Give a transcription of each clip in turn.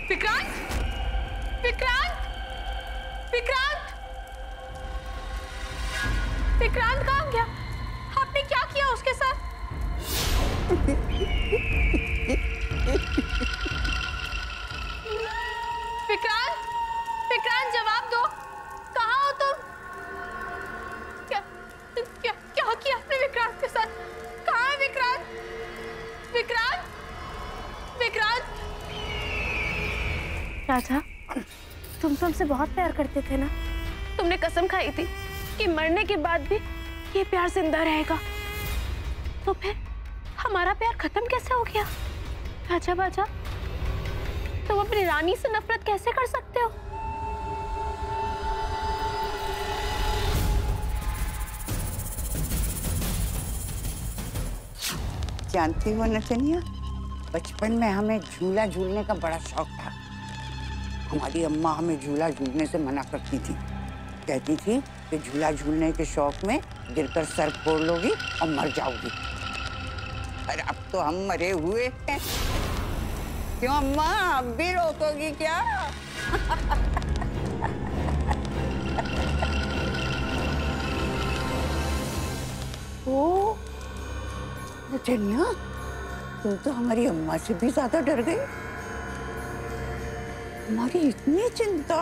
विक्रांत, विक्रांत, विक्रांत, विक्रांत कहाँ गया? आपने क्या किया उसके साथ? विक्रांत, विक्रांत जवाब दो, कहाँ हो तुम? क्या क्या क्या किया आपने विक्रांत के साथ? कहाँ है विक्रांत? विक्रांत, विक्रांत। राजा, तुम तो हमसे बहुत प्यार करते थे ना? तुमने कसम खाई थी कि मरने के बाद भी ये प्यार जिंदा रहेगा। तो फिर हमारा प्यार खत्म कैसे हो गया? राजा बाजा, तुम अपनी रानी से नफरत कैसे कर सकते हो? जानती हो नचनिया, बचपन में हमें झूला झूलने का बड़ा शौक था। हमारी अम्मा हमें झूला झूलने से मना करती थी। कहती थी कि झूला झूलने के शौक में गिरकर सर फोड़ लोगी और मर जाओगी। पर अब तो हम मरे हुए हैं। क्यों अम्मा, अब भी रोकोगी क्या? ओ नचनिया, तुम तो हमारी अम्मा से भी ज्यादा डर गई। हमारी इतनी चिंता।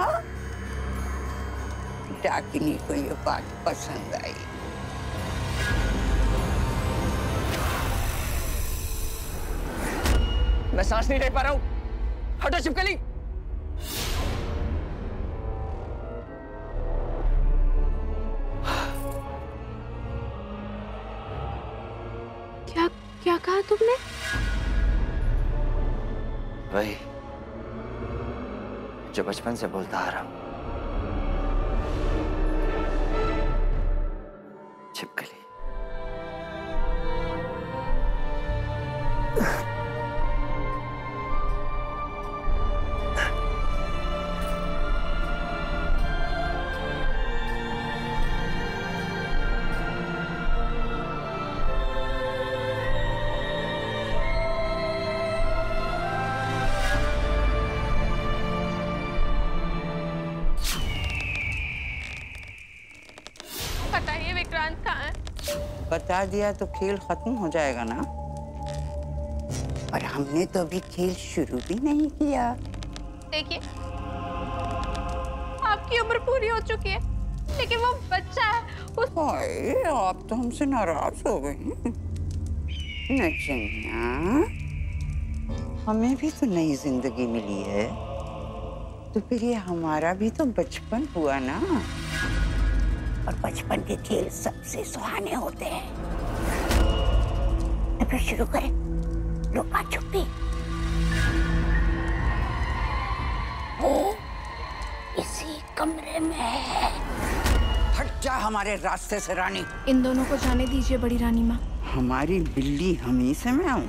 डाकिनी को ये बात पसंद आई। मैं सांस नहीं ले पा रहा हूं। हटो छिपकली। क्या क्या कहा तुमने? वही जो बचपन से बोलता आ रहा हूं, छिपकली। बताइए विक्रांत कहाँ है? बता दिया तो खेल खत्म हो जाएगा ना। और हमने तो अभी खेल शुरू भी नहीं किया। देखिए, आपकी उम्र पूरी हो चुकी है, लेकिन वो बच्चा है। हाय, आप तो हमसे नाराज हो गई। नचनिया, हमें भी तो नई जिंदगी मिली है, तो फिर ये हमारा भी तो बचपन हुआ ना। और बचपन के खेल सबसे सुहाने होते हैं। तो फिर शुरू करें लुका छुपी। वो इसी कमरे में है। हट जा हमारे रास्ते से रानी। इन दोनों को जाने दीजिए बड़ी रानी माँ। हमारी बिल्ली हम ही से मैं आऊं।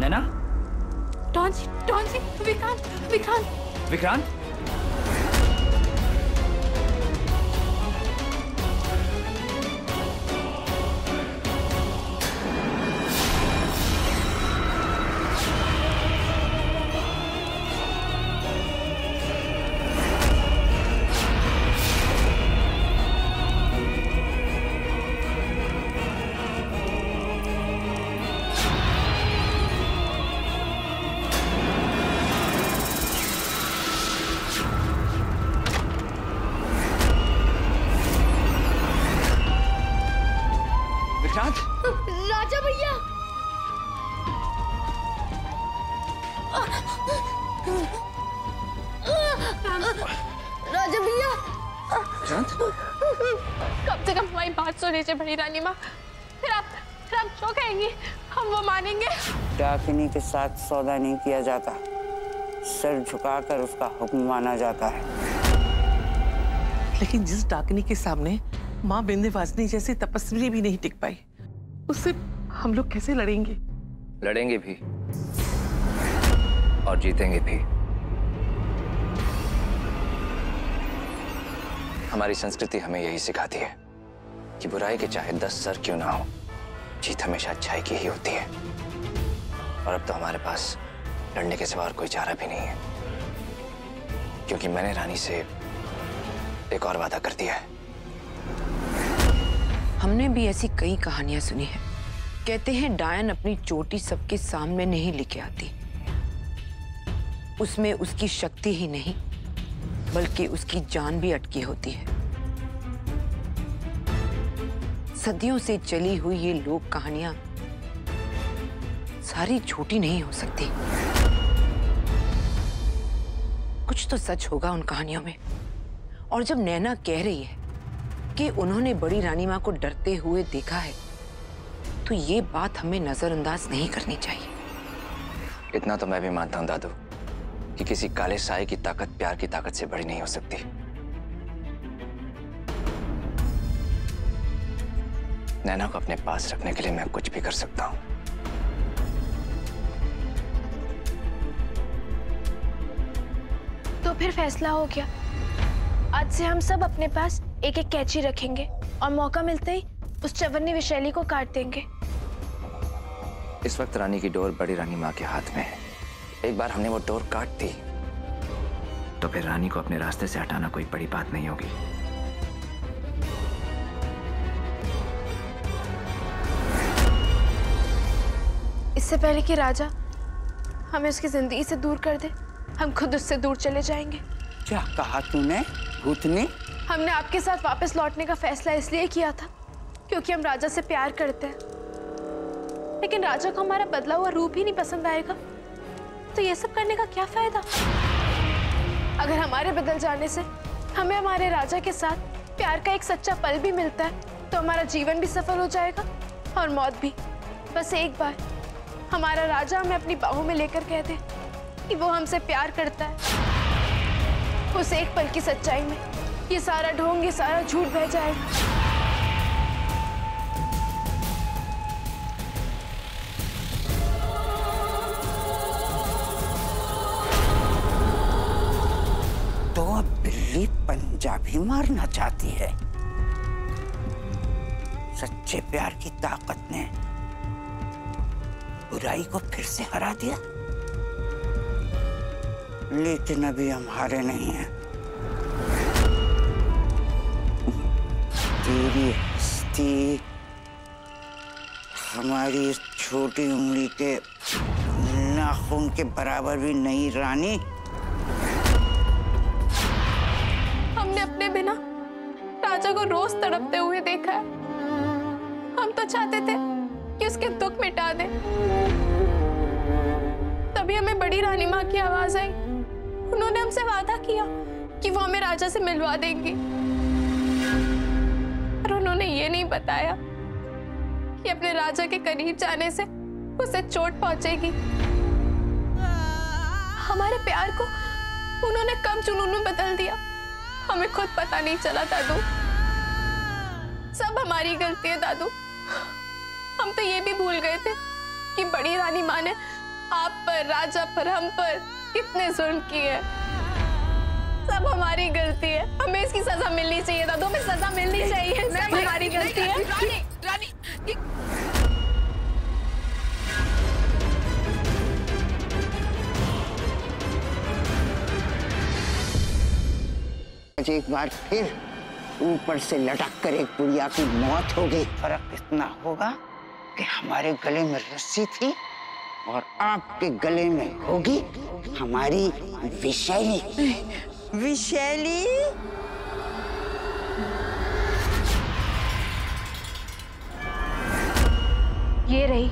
नैना, टॉन जी, विक्रांत, विक्रांत, विक्रांत। राजा भैया, राजा भैया। कम से कम हमारी बात सुन लीजिए बड़ी रानी माँ। फिर आप जो कहेंगी हम वो मानेंगे। डाकिनी के साथ सौदा नहीं किया जाता, सर झुकाकर उसका हुक्म माना जाता है। लेकिन जिस डाकिनी के सामने माँ विंध्यवासिनी जैसी तपस्वी भी नहीं टिक पाई, उससे हम लोग कैसे लड़ेंगे? लड़ेंगे भी, और और जीतेंगे भी। हमारी संस्कृति हमें यही सिखाती है कि बुराई के चाहे 10 सर क्यों ना हो, जीत हमेशा अच्छाई की ही होती है। और अब तो हमारे पास लड़ने के सिवा और कोई चारा भी नहीं है, क्योंकि मैंने रानी से एक और वादा कर दिया है। हमने भी ऐसी कई कहानियां सुनी हैं। कहते हैं डायन अपनी चोटी सबके सामने नहीं लेके आती, उसमें उसकी शक्ति ही नहीं बल्कि उसकी जान भी अटकी होती है। सदियों से चली हुई ये लोक कहानियां सारी झूठी नहीं हो सकती। कुछ तो सच होगा उन कहानियों में। और जब नैना कह रही है कि उन्होंने बड़ी रानी मां को डरते हुए देखा है, तो ये बात हमें नजरअंदाज नहीं करनी चाहिए। इतना तो मैं भी मानता हूं दादू कि किसी काले साए की ताकत प्यार की ताकत से बड़ी नहीं हो सकती। नैना को अपने पास रखने के लिए मैं कुछ भी कर सकता हूं। तो फिर फैसला हो गया। आज से हम सब अपने पास एक एक कैंची रखेंगे और मौका मिलते ही उस चवन्नी विशैली को काट देंगे। इस वक्त रानी की डोर बड़ी रानी माँ के हाथ में है। एक बार हमने वो डोर काट दी तो फिर रानी को अपने रास्ते से हटाना कोई बड़ी बात नहीं होगी। इससे पहले कि राजा हमें उसकी जिंदगी से दूर कर दे, हम खुद उससे दूर चले जाएंगे। क्या कहा तूने भूतनी? हमने आपके साथ वापस लौटने का फैसला इसलिए किया था क्योंकि हम राजा से प्यार करते हैं, लेकिन राजा को हमारा बदला हुआ रूप ही नहीं पसंद आएगा, तो ये सब करने का क्या फायदा? अगर हमारे बदल जाने से हमें हमारे राजा के साथ प्यार का एक सच्चा पल भी मिलता है तो हमारा जीवन भी सफल हो जाएगा और मौत भी। बस एक बार हमारा राजा हमें अपनी बाहों में लेकर कह दे कि वो हमसे प्यार करता है, उस एक पल की सच्चाई में ये सारा ढोंग, ये सारा झूठ बह जाएगा। तो अब बिल्ली पंजाबी मारना चाहती है। सच्चे प्यार की ताकत ने बुराई को फिर से हरा दिया, लेकिन अभी हम हारे नहीं हैं। तेरी हस्ती हमारी इस छोटी उंगली के नाखून के बराबर भी नहीं रानी। हमने अपने बिना राजा को रोज तड़पते हुए देखा है। हम तो चाहते थे कि उसके दुख मिटा दे। तभी हमें बड़ी रानी माँ की आवाज आई। उन्होंने हमसे वादा किया कि वो हमें राजा से मिलवा देंगी, पर उन्होंने ये नहीं बताया कि अपने राजा के करीब जाने से उसे चोट पहुंचेगी। हमारे प्यार को उन्होंने कब जुनून में बदल दिया, हमें खुद पता नहीं चला। दादू, सब हमारी गलती है दादू। हम तो ये भी भूल गए थे कि बड़ी रानी माँ ने आप पर, राजा पर, हम पर कितने जुल्म किए। सब हमारी गलती है, हमें इसकी सजा मिलनी चाहिए दादू, हमें सजा मिलनी चाहिए। सब हमारी गलती है। रानी एक बार फिर ऊपर से लटक कर एक बुढ़िया की मौत हो गई। फर्क इतना होगा कि हमारे गले में रस्सी थी और आपके गले में होगी हमारी विशैली। विशैली, ये रही